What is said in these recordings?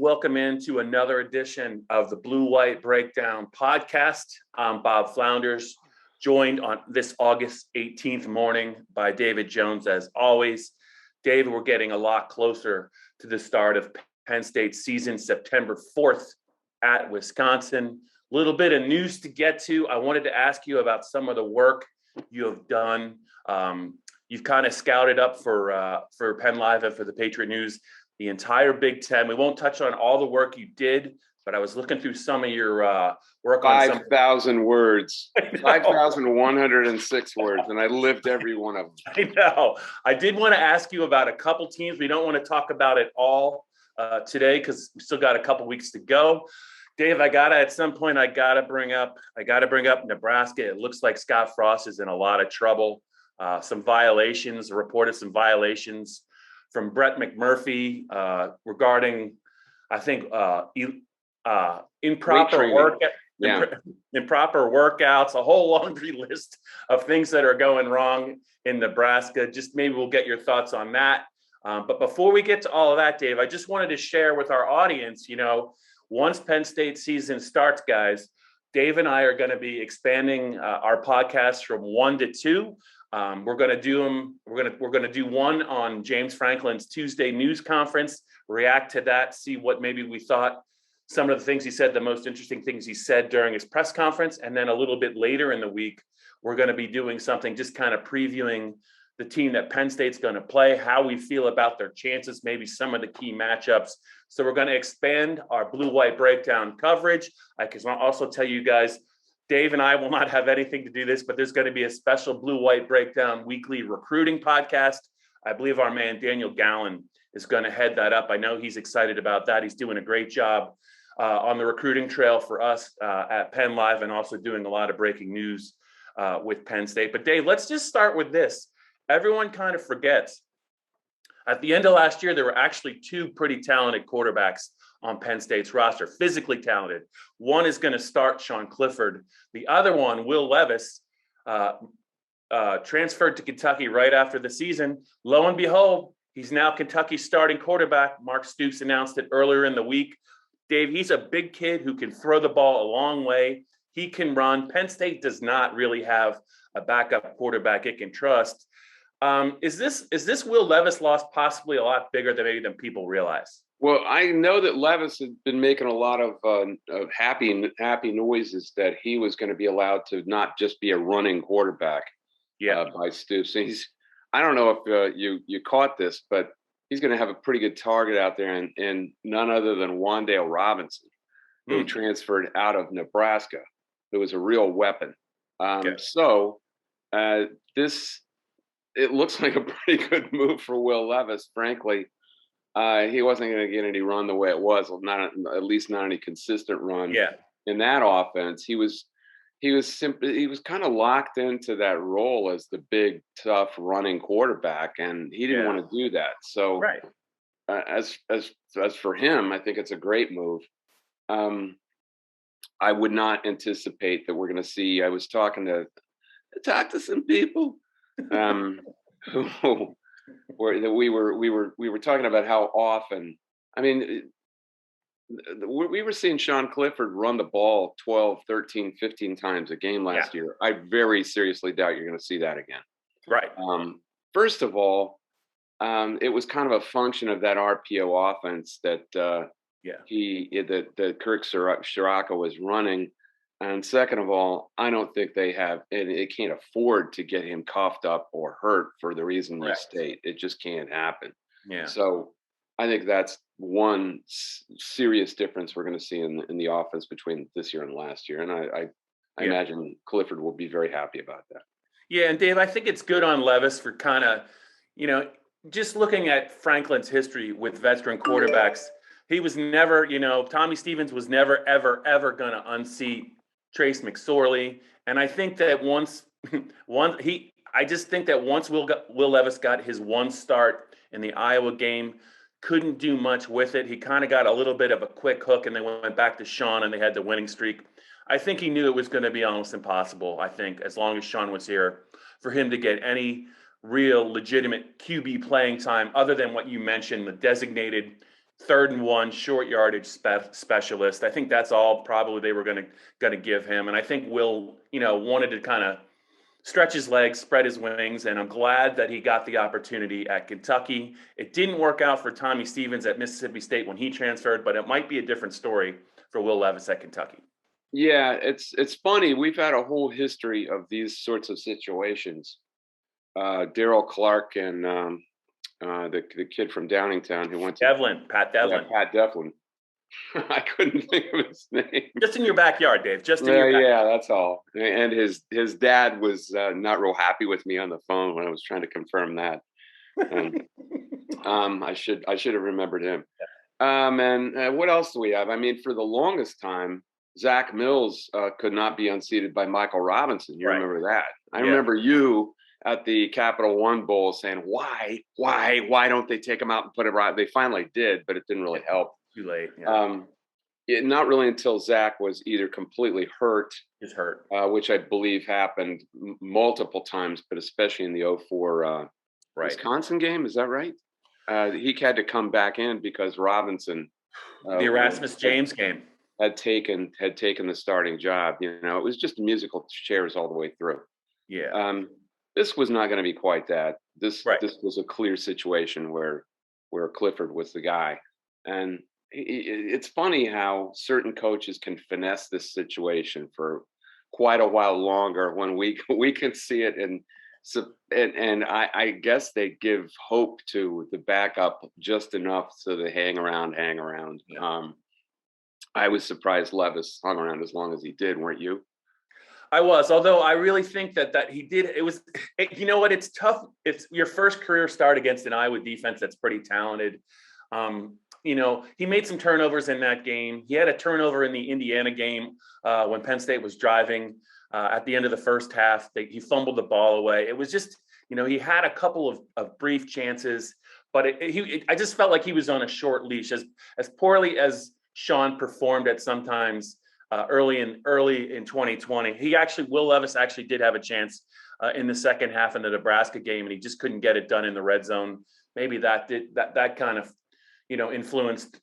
Welcome into another edition of the Blue White Breakdown podcast. I'm Bob Flounders, joined on this August 18th morning by David Jones, as always. David, we're getting a lot closer to the start of Penn State season, September 4th at Wisconsin. A little bit of news to get to. I wanted to ask you about some of the work you have done. You've kind of scouted up for PennLive and for the Patriot News the entire Big Ten. We won't touch on all the work you did, but I was looking through some of your work on 5,000 words, 5,106 words, and I lived every one of them. I know. I did want to ask you about a couple teams. We don't want to talk about it all today because we still got a couple weeks to go. Dave, at some point I gotta bring up Nebraska. It looks like Scott Frost is in a lot of trouble. Some violations, reported some violations from Brett McMurphy regarding, I think, improper workouts, a whole laundry list of things that are going wrong in Nebraska. Just maybe we'll get your thoughts on that. But before we get to all of that, Dave, I just wanted to share with our audience, once Penn State season starts, guys, Dave and I are going to be expanding our podcast from 1 to 2. We're going to do them. We're going to do one on James Franklin's Tuesday news conference, react to that, see what maybe we thought, some of the things he said, the most interesting things he said during his press conference. And then a little bit later in the week, we're going to be doing something just kind of previewing the team that Penn State's going to play, how we feel about their chances, maybe some of the key matchups. So we're going to expand our blue-white breakdown coverage. I can also tell you guys, Dave and I will not have anything to do this, but there's going to be a special blue-white breakdown weekly recruiting podcast. I believe our man Daniel Gallen is going to head that up. I know he's excited about that. He's doing a great job on the recruiting trail for us at PennLive, and also doing a lot of breaking news with Penn State. But Dave, let's just start with this. Everyone kind of forgets. At the end of last year, there were actually two pretty talented quarterbacks on Penn State's roster, physically talented. One is going to start, Sean Clifford. The other one, Will Levis, transferred to Kentucky right after the season. Lo and behold, he's now Kentucky's starting quarterback. Mark Stoops announced it earlier in the week. Dave, he's a big kid who can throw the ball a long way. He can run. Penn State does not really have a backup quarterback it can trust. Is this Will Levis loss possibly a lot bigger than people realize? Well, I know that Levis had been making a lot of happy noises that he was going to be allowed to not just be a running quarterback. By Stoops. And I don't know if you caught this, but he's going to have a pretty good target out there, and none other than Wan'Dale Robinson, who transferred out of Nebraska, who was a real weapon. It looks like a pretty good move for Will Levis, frankly. He wasn't going to get any run the way it was, at least not any consistent run in that offense. He was kind of locked into that role as the big, tough running quarterback, and he didn't want to do that. So as for him, I think it's a great move. I would not anticipate that we're going to see. I was talking to some people who we were talking about how often. I mean, we were seeing Sean Clifford run the ball 12, 13, 15 times a game last year. I very seriously doubt you're going to see that again. Right. First of all, it was kind of a function of that RPO offense that Kirk Ciarrocca was running. And second of all, I don't think they can't afford to get him coughed up or hurt for the reason you state. It just can't happen. Yeah. So I think that's one serious difference we're going to see in the offense between this year and last year. And I imagine Clifford will be very happy about that. Yeah. And Dave, I think it's good on Levis for kind of, just looking at Franklin's history with veteran quarterbacks. He was never, Tommy Stevens was never, ever, ever going to unseat Trace McSorley. And I think that once Will Levis got his one start in the Iowa game, couldn't do much with it. He kind of got a little bit of a quick hook, and they went back to Sean, and they had the winning streak. I think he knew it was going to be almost impossible, I think, as long as Sean was here, for him to get any real legitimate QB playing time other than what you mentioned, the designated third and one, short yardage specialist. I think that's all probably they were going to give him. And I think Will, wanted to kind of stretch his legs, spread his wings, and I'm glad that he got the opportunity at Kentucky. It didn't work out for Tommy Stevens at Mississippi State when he transferred, but it might be a different story for Will Levis at Kentucky. Yeah, it's funny. We've had a whole history of these sorts of situations. Daryl Clark and the kid from Downingtown who went to Pat Devlin. Yeah, Pat Devlin. I couldn't think of his name. Just in your backyard, Dave. Just in your backyard. Yeah, that's all. And his dad was not real happy with me on the phone when I was trying to confirm that. And I should have remembered him. And what else do we have? I mean, for the longest time, Zach Mills could not be unseated by Michael Robinson. You remember that? I remember you at the Capital One Bowl saying, why don't they take him out and put him right? They finally did, but it didn't really help. Too late. Not really until Zach was either completely hurt, which I believe happened multiple times, but especially in the 04 Wisconsin game. Is that right? He had to come back in because Robinson, the Erasmus James game, had taken the starting job. It was just musical chairs all the way through. Yeah. This was not going to be quite that. This was a clear situation where Clifford was the guy, and it's funny how certain coaches can finesse this situation for quite a while longer when we can see it. And I guess they give hope to the backup just enough so they hang around. Yeah. I was surprised Levis hung around as long as he did, weren't you? I was, although I really think that he did. You know what? It's tough. It's your first career start against an Iowa defense that's pretty talented. He made some turnovers in that game. He had a turnover in the Indiana game when Penn State was driving at the end of the first half. He fumbled the ball away. It was just, he had a couple of brief chances, but I just felt like he was on a short leash. As poorly as Sean performed at sometimes early in 2020, Will Levis actually did have a chance in the second half in the Nebraska game, and he just couldn't get it done in the red zone. Maybe that kind of influenced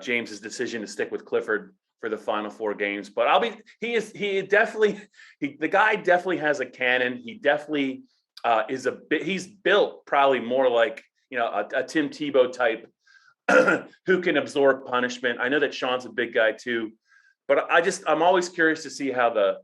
James's decision to stick with Clifford for the final 4 games. But the guy definitely has a cannon. He definitely he's built probably more like a Tim Tebow type who can absorb punishment. I know that Sean's a big guy too, but I'm always curious to see how the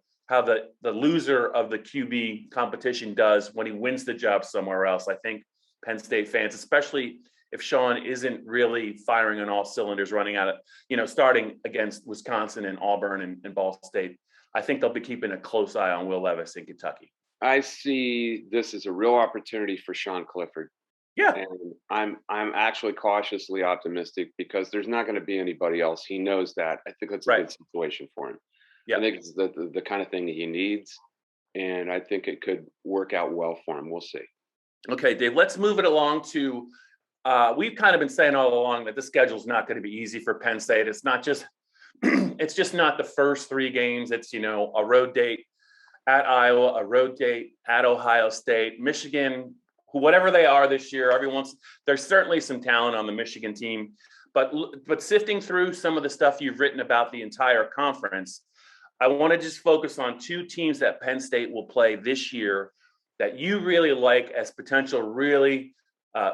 loser of the QB competition does when he wins the job somewhere else. I think Penn State fans, especially if Sean isn't really firing on all cylinders, running out of, starting against Wisconsin and Auburn and Ball State, I think they'll be keeping a close eye on Will Levis in Kentucky. I see this as a real opportunity for Sean Clifford. Yeah. And I'm actually cautiously optimistic because there's not going to be anybody else. He knows that. I think that's a good situation for him. Yeah. I think it's the kind of thing that he needs. And I think it could work out well for him. We'll see. Okay, Dave, let's move it along to we've kind of been saying all along that the schedule is not going to be easy for Penn State. It's not just it's just not the first 3 games. It's, a road date at Iowa, a road date at Ohio State, Michigan, whatever they are this year. There's certainly some talent on the Michigan team, but sifting through some of the stuff you've written about the entire conference, I want to just focus on 2 teams that Penn State will play this year that you really like as potential really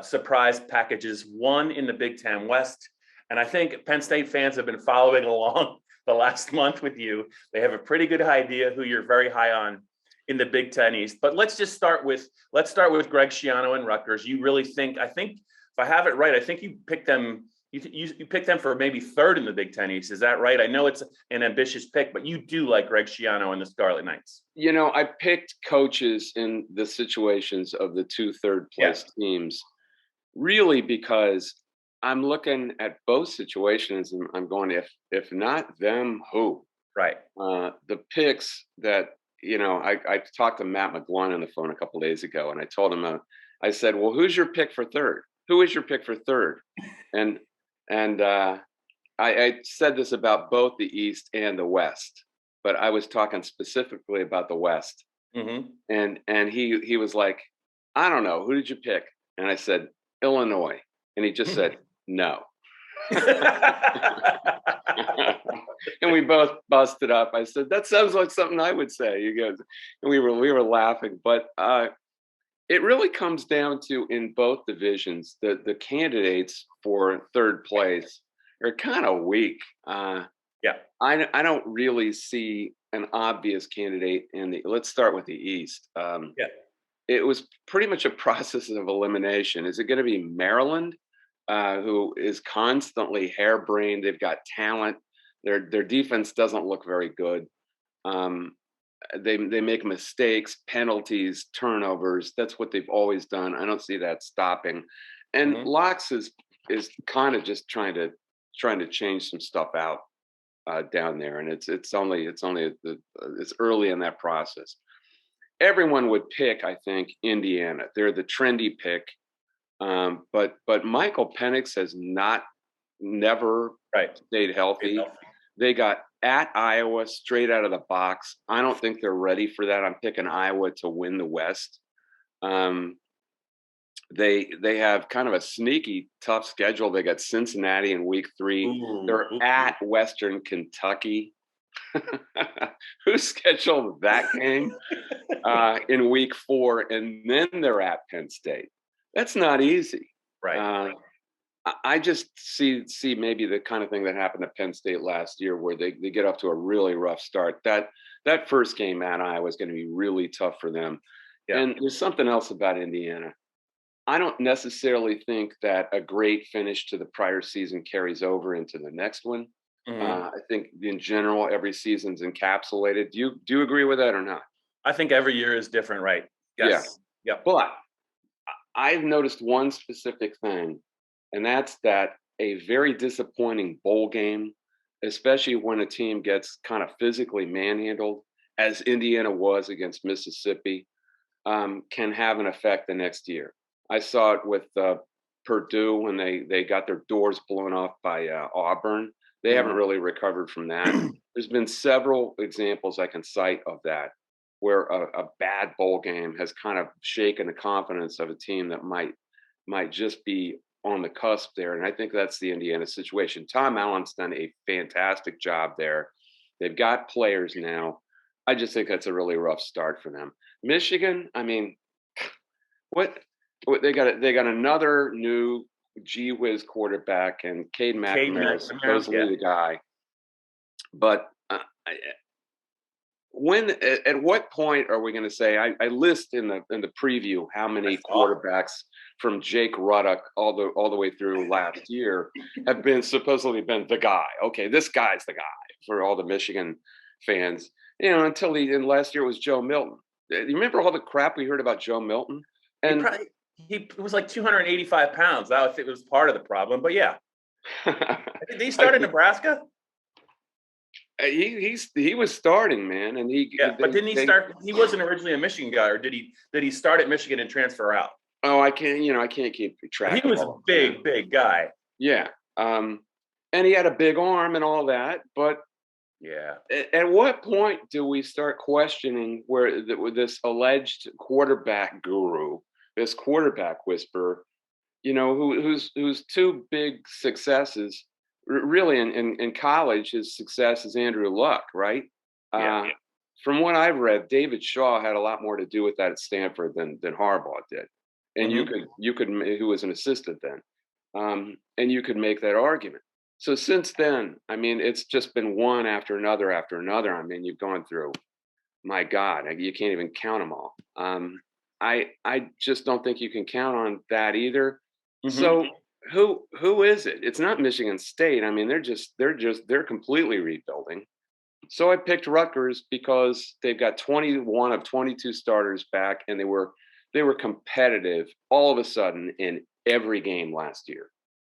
surprise packages. One in the Big Ten West, and I think Penn State fans have been following along the last month with you. They have a pretty good idea who you're very high on in the Big Ten East. But let's start with Greg Schiano and Rutgers. You really think? I think if I have it right, I think you picked them. You picked them for maybe 3rd in the Big Ten East. Is that right? I know it's an ambitious pick, but you do like Greg Schiano and the Scarlet Knights. I picked coaches in the situations of the 2 third-place teams, really because I'm looking at both situations and I'm going, if not them, who? Right. The picks that, I talked to Matt McGloin on the phone a couple of days ago, and I told him, I said, well, who's your pick for 3rd? Who is your pick for 3rd? And I said this about both the East and the West, but I was talking specifically about the West. Mm-hmm. And he was like, I don't know. Who did you pick? And I said, Illinois. And he just said, no. And we both busted up. I said, that sounds like something I would say. You guys, and we were laughing. But it really comes down to, in both divisions, the candidates for third place are kind of weak. Yeah. I don't really see an obvious candidate in the. Let's start with the East. Yeah. It was pretty much a process of elimination. Is it going to be Maryland, who is constantly harebrained? They've got talent. Their defense doesn't look very good. They make mistakes, penalties, turnovers. That's what they've always done. I don't see that stopping. And Locks is kind of just trying to change some stuff out down there, and it's early in that process. Everyone would pick, I think, Indiana. They're the trendy pick, but Michael Penix has never stayed healthy. They got at Iowa straight out of the box. I don't think they're ready for that. I'm picking Iowa to win the West. They have kind of a sneaky tough schedule. They got Cincinnati in week 3. They're at Western Kentucky. Who scheduled that game in week 4? And then they're at Penn State. That's not easy. Right. I just see maybe the kind of thing that happened to Penn State last year, where they get off to a really rough start. That first game at Iowa is going to be really tough for them. Yeah. And there's something else about Indiana. I don't necessarily think that a great finish to the prior season carries over into the next one. I think in general, every season's encapsulated. Do you agree with that or not? I think every year is different, right? Yes. Yeah. But I've noticed one specific thing, and that's that a very disappointing bowl game, especially when a team gets kind of physically manhandled, as Indiana was against Mississippi, can have an effect the next year. I saw it with Purdue when they got their doors blown off by Auburn. They haven't really recovered from that. There's been several examples I can cite of that, where a bad bowl game has kind of shaken the confidence of a team that might just be on the cusp there. And I think that's the Indiana situation. Tom Allen's done a fantastic job there. They've got players now. I just think that's a really rough start for them. Michigan, I mean, what they got another new gee whiz quarterback, and Cade McNamara is supposedly the guy. But at what point are we going to say? I list in the preview how many quarterbacks from Jake Ruddock all the way through last year have supposedly been the guy. Okay, this guy's the guy for all the Michigan fans. Until last year it was Joe Milton. You remember all the crap we heard about Joe Milton? And he was like 285 pounds. That was part of the problem. But yeah, did he start in Nebraska? He was starting, man, and but didn't he start? He wasn't originally a Michigan guy, or did he start at Michigan and transfer out? Oh, I can't keep track. He was a big guy. Yeah, and he had a big arm and all that. But yeah, at what point do we start questioning where this alleged quarterback guru, this quarterback whisperer, whose two big successes? Really, in college, his success is Andrew Luck, right? Yeah. From what I've read, David Shaw had a lot more to do with that at Stanford than Harbaugh did, and you could, who was an assistant then, and you could make that argument. So since then, I mean, it's just been one after another after another. I mean, you've gone through, my God, you can't even count them all. I just don't think you can count on that either. So. Who is it? It's not Michigan State. I mean, they're completely rebuilding. So I picked Rutgers because they've got 21 of 22 starters back, and they were competitive all of a sudden in every game last year.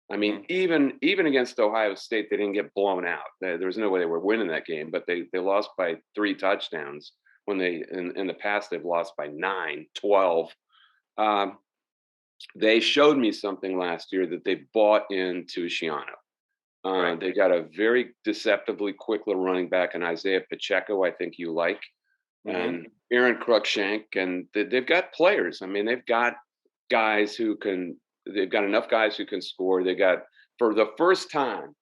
I mean, even against Ohio State, they didn't get blown out. There was no way they were winning that game, but they lost by 3 touchdowns when in the past they've lost by 9, 12. They showed me something last year that they bought into Shiano. Right. They got a very deceptively quick little running back in Isaiah Pacheco, I think you like, and Aaron Cruikshank, and they've got players. I mean, they've got enough guys who can score. They got for the first time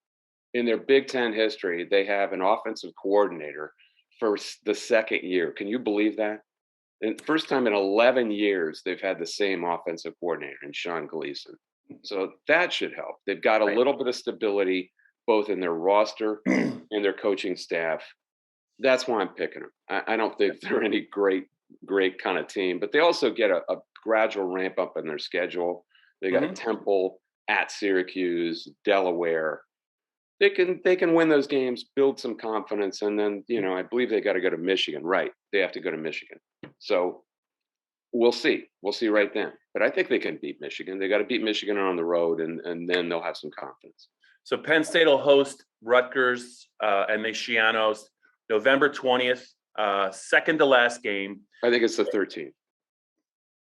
in their Big Ten history, they have an offensive coordinator for the second year. Can you believe that? And first time in 11 years, they've had the same offensive coordinator in Sean Gleason. So that should help. They've got a little bit of stability, both in their roster and their coaching staff. That's why I'm picking them. I don't think they're any great kind of team, but they also get a gradual ramp up in their schedule. They got Temple, at Syracuse, Delaware. They can win those games, build some confidence, and then, I believe they got to go to Michigan. Right. They have to go to Michigan. So we'll see. We'll see right then. But I think they can beat Michigan. They got to beat Michigan on the road, and then they'll have some confidence. So Penn State will host Rutgers and the Shianos November 20th, second to last game. I think it's the 13th.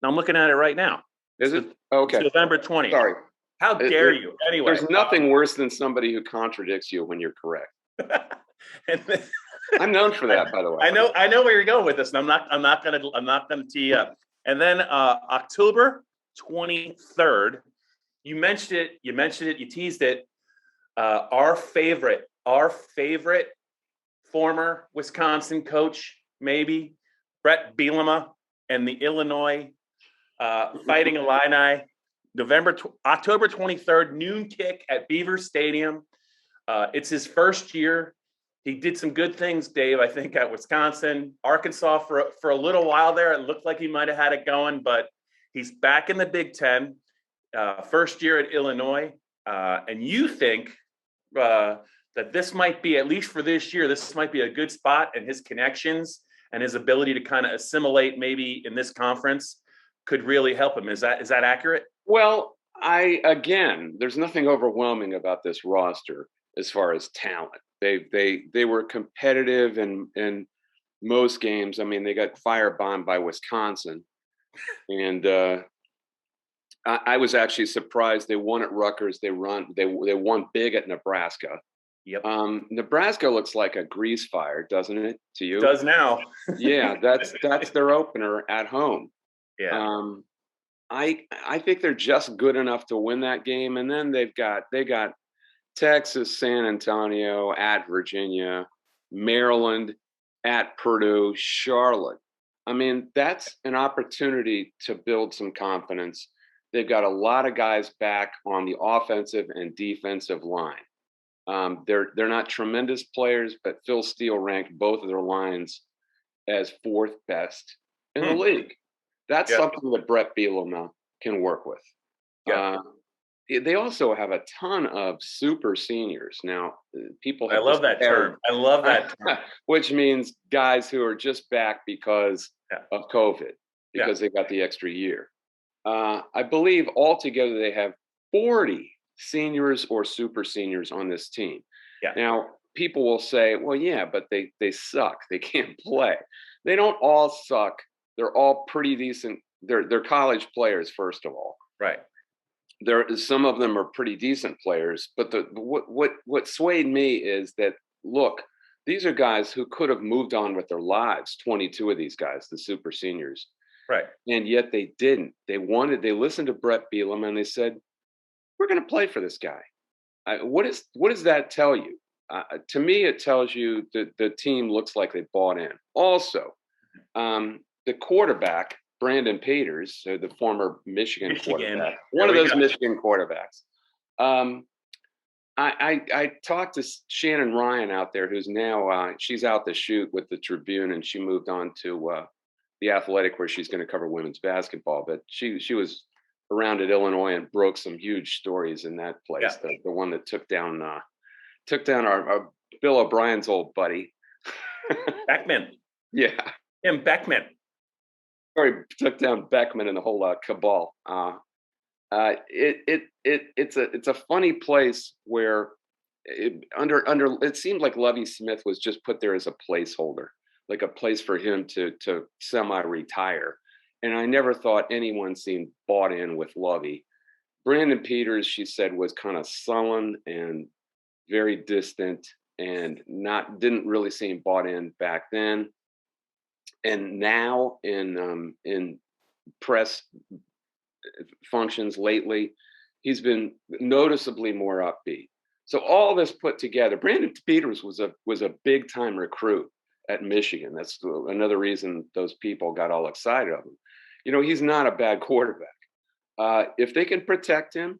Now I'm looking at it right now. Is it? Okay. It's November 20th. Sorry. How dare you? Anyway. There's nothing worse than somebody who contradicts you when you're correct. I'm known for that, by the way. I know where you're going with this, and I'm not gonna tee you up. And then October 23rd, you mentioned it, you teased it. Our favorite former Wisconsin coach, maybe Brett Bielema and the Illinois Fighting Illini, October 23rd, noon kick at Beaver Stadium. It's his first year. He did some good things, Dave, I think, at Wisconsin. Arkansas, for a little while there, it looked like he might have had it going, but he's back in the Big Ten, first year at Illinois. And you think that this might be, at least for this year, this might be a good spot, and his connections and his ability to kind of assimilate maybe in this conference could really help him. Is that accurate? Well, there's nothing overwhelming about this roster as far as talent. They were competitive in most games. I mean, they got firebombed by Wisconsin, and I was actually surprised they won at Rutgers. They won big at Nebraska. Yep. Nebraska looks like a grease fire, doesn't it? To you? It does now. Yeah, that's their opener at home. Yeah. I think they're just good enough to win that game, and then they got Texas, San Antonio, at Virginia, Maryland, at Purdue, Charlotte. I mean, that's an opportunity to build some confidence. They've got a lot of guys back on the offensive and defensive line. They're not tremendous players, but Phil Steele ranked both of their lines as fourth best in the league. That's something that Brett Bielema can work with. Yeah. They also have a ton of super seniors. Now, people I love that term. Which means guys who are just back because of COVID, because they got the extra year. I believe altogether they have 40 seniors or super seniors on this team. Yeah. Now, people will say, well, yeah, but they suck. They can't play. They don't all suck. They're all pretty decent. They're college players, first of all. Right. Some of them are pretty decent players, but what swayed me is that, look, these are guys who could have moved on with their lives. 22 of these guys, the super seniors. Right. And yet they didn't. They listened to Brett Bielema and they said, we're going to play for this guy. What does that tell you? To me, it tells you that the team looks like they bought in. Also, the quarterback, Brandon Peters, the former Michigan quarterback, one of those Michigan quarterbacks. I talked to Shannon Ryan out there, who's now she's out the chute with the Tribune, and she moved on to the Athletic, where she's going to cover women's basketball. But she was around at Illinois and broke some huge stories in that place. Yeah. The one that took down our Bill O'Brien's old buddy, Beckman. Yeah, Tim Beckman. Sorry, took down Beckman and the whole cabal. It's a funny place where it seemed like Lovie Smith was just put there as a placeholder, like a place for him to semi-retire. And I never thought anyone seemed bought in with Lovie. Brandon Peters, she said, was kind of sullen and very distant, and didn't really seem bought in back then. And now in press functions lately, He's been noticeably more upbeat. So all this put together, Brandon Peters was a big time recruit at Michigan. That's another reason those people got all excited of him. You know, he's not a bad quarterback. If they can protect him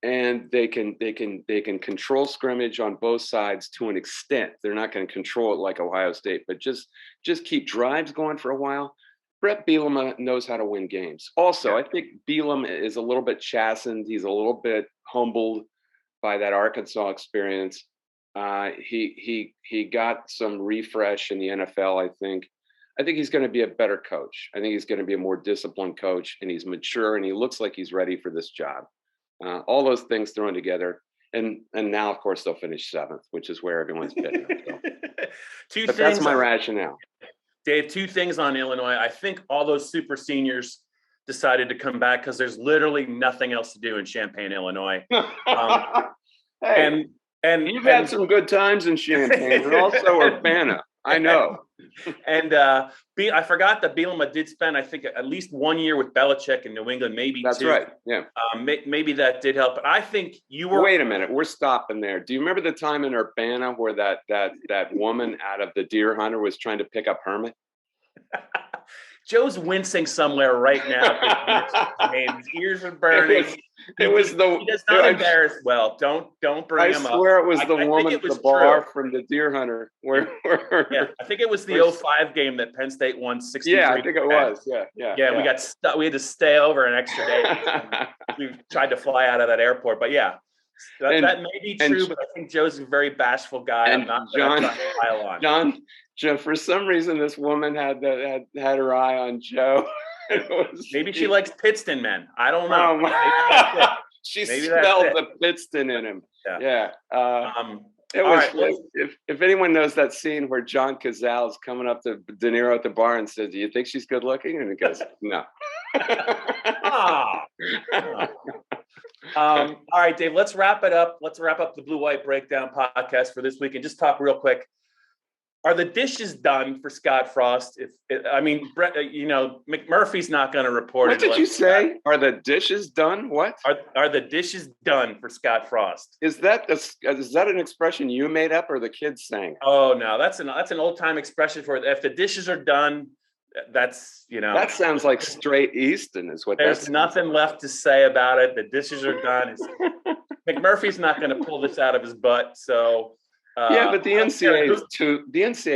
and they can control scrimmage on both sides to an extent, they're not going to control it like Ohio State, but just keep drives going for a while. Brett Bielema knows how to win games. Also, I think Bielema is a little bit chastened. He's a little bit humbled by that Arkansas experience. He got some refresh in the NFL, I think. I think he's going to be a better coach. I think he's going to be a more disciplined coach, and he's mature, and he looks like he's ready for this job. All those things thrown together, and now, of course, they'll finish 7th, which is where everyone's picking up. So. That's my rationale. Dave, 2 things on Illinois. I think all those super seniors decided to come back because there's literally nothing else to do in Champaign, Illinois. Hey, and you've had some good times in Champaign, and also Urbana. I know. And I forgot that Bielema did spend, I think, at least 1 year with Belichick in New England, maybe 2. That's right. Yeah. Maybe that did help. But I think you were. Wait a minute. We're stopping there. Do you remember the time in Urbana where that woman out of the Deer Hunter was trying to pick up Hermit? Joe's wincing somewhere right now. His ears are burning. He does not embarrass well. Don't bring him up. I swear it was the woman at the bar from the Deer Hunter. Yeah, I think it was the 05 game that Penn State won 63. Yeah, I think it was. Yeah. We got stuck. We had to stay over an extra day. We tried to fly out of that airport, but yeah. That may be true, but I think Joe's a very bashful guy. And I'm not going to pile on. John, for some reason, this woman had her eye on Joe. Maybe she likes Pittston men. I don't know. She smelled the Pittston in him. Yeah. It was. If anyone knows that scene where John Cazale is coming up to De Niro at the bar and says, "Do you think she's good looking?" and he goes, "No." All right, Dave, let's wrap it up. Let's wrap up the Blue White Breakdown podcast for this week and just talk real quick. Are the dishes done for Scott Frost? Brett, McMurphy's not going to report it. What did you say? Are the dishes done? What? Are the dishes done for Scott Frost? Is that an expression you made up or the kids sang? Oh no, that's an old time expression for it. If the dishes are done, that's That sounds like straight Easton is what. There's nothing left to say about it. The dishes are done. McMurphy's not going to pull this out of his butt, so. But the NCAA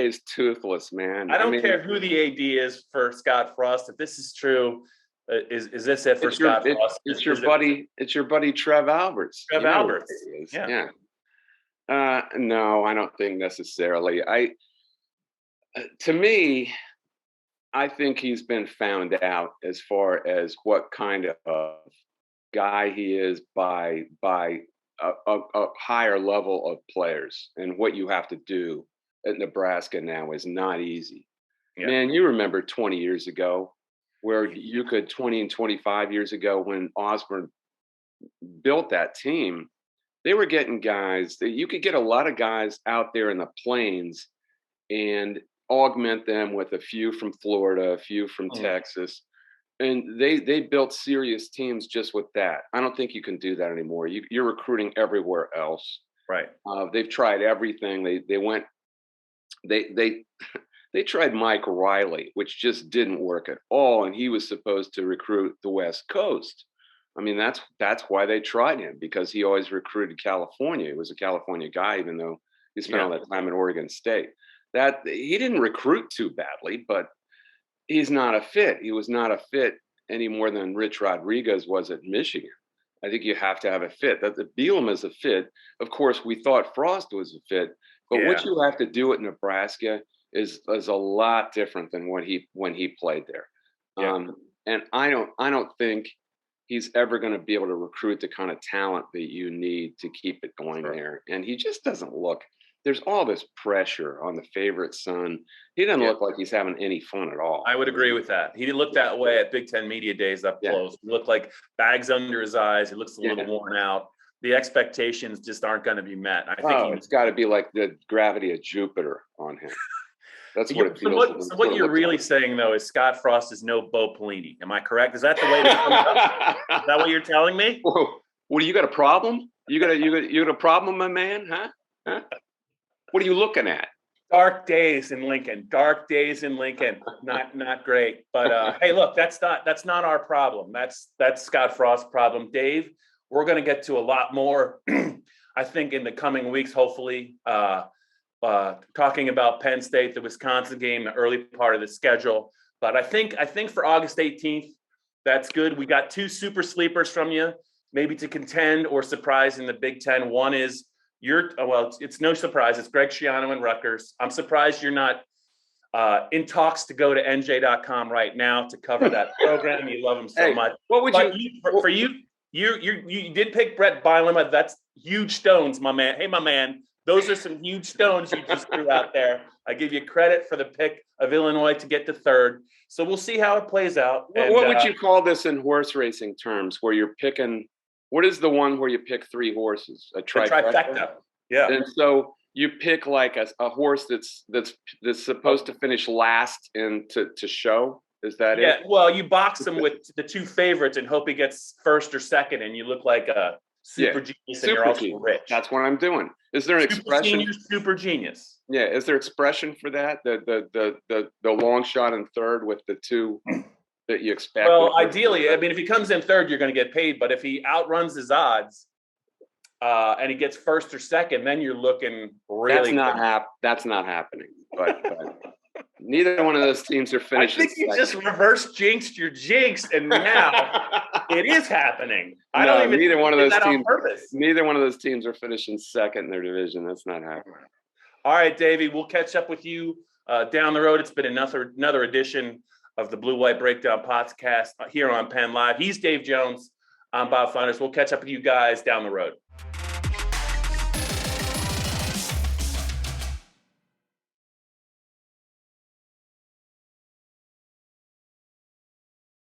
is toothless, man. I don't care who the AD is for Scott Frost. If this is true, is this it for Scott Frost? It's your buddy Trev Alberts. Alberts. Yeah. No, I don't think necessarily. To me, I think he's been found out as far as what kind of guy he is by a higher level of players, and what you have to do at Nebraska now is not easy. Yeah. Man, you remember 20 years ago where you could 20 and 25 years ago when Osborne built that team, they were getting guys that you could get a lot of guys out there in the plains and augment them with a few from Florida, a few from Texas. And they built serious teams just with that. I don't think you can do that anymore. You're recruiting everywhere else. Right. They've tried everything. They tried Mike Riley, which just didn't work at all. And he was supposed to recruit the West Coast. I mean, that's why they tried him, because he always recruited California. He was a California guy, even though he spent all that time at Oregon State. That he didn't recruit too badly, but he's not a fit. He was not a fit any more than Rich Rodriguez was at Michigan. I think you have to have a fit. That the Bielema is a fit. Of course, we thought Frost was a fit, but what you have to do at Nebraska is a lot different than when he played there. Yeah. And I don't think he's ever going to be able to recruit the kind of talent that you need to keep it going there. And he just doesn't look. There's all this pressure on the favorite son. He doesn't look like he's having any fun at all. I would agree with that. He didn't look that way at Big Ten Media Days up close. He looked like bags under his eyes. He looks a little worn out. The expectations just aren't going to be met. I think it's got to be like the gravity of Jupiter on him. That's what it feels. So what you're really saying, though, is Scott Frost is no Bo Pelini. Am I correct? Is that the way to sum it up? Is that what you're telling me? What do you got a problem? You got a problem, my man? Huh? What are you looking at? Dark days in Lincoln. Dark days in Lincoln. Not great. But hey, look, that's not our problem. That's Scott Frost's problem. Dave, we're going to get to a lot more, I think, in the coming weeks. Hopefully, talking about Penn State, the Wisconsin game, the early part of the schedule. But I think for August 18th, that's good. We got 2 super sleepers from you, maybe to contend or surprise in the Big Ten. One is it's no surprise. It's Greg Schiano and Rutgers. I'm surprised you're not in talks to go to NJ.com right now to cover that program. You love them so much. What would for you? You did pick Brett Bielema. That's huge stones, my man. Hey, my man, those are some huge stones you just threw out there. I give you credit for the pick of Illinois to get to 3rd. So we'll see how it plays out. What would you call this in horse racing terms, where you're picking? What is the one where you pick 3 horses? A trifecta. Yeah. And so you pick like a horse that's supposed to finish last and to show. Is that it? Yeah. Well, you box them with the 2 favorites and hope he gets 1st or 2nd, and you look like a super genius, and you're also rich. That's what I'm doing. Is there an expression? Senior, super genius. Yeah. Is there expression for that? The long shot in 3rd with the 2 that you expect? Well, ideally, I mean, if he comes in 3rd, you're going to get paid. But if he outruns his odds and he gets 1st or 2nd, then you're looking really. That's not happening. But neither one of those teams are finishing. I think you just reverse jinxed your jinx, and now it is happening. Neither one of those teams are finishing 2nd in their division. That's not happening. All right, Davey, we'll catch up with you down the road. It's been another edition of the Blue White Breakdown podcast here on PennLive. He's Dave Jones. I'm Bob Flounders. We'll catch up with you guys down the road.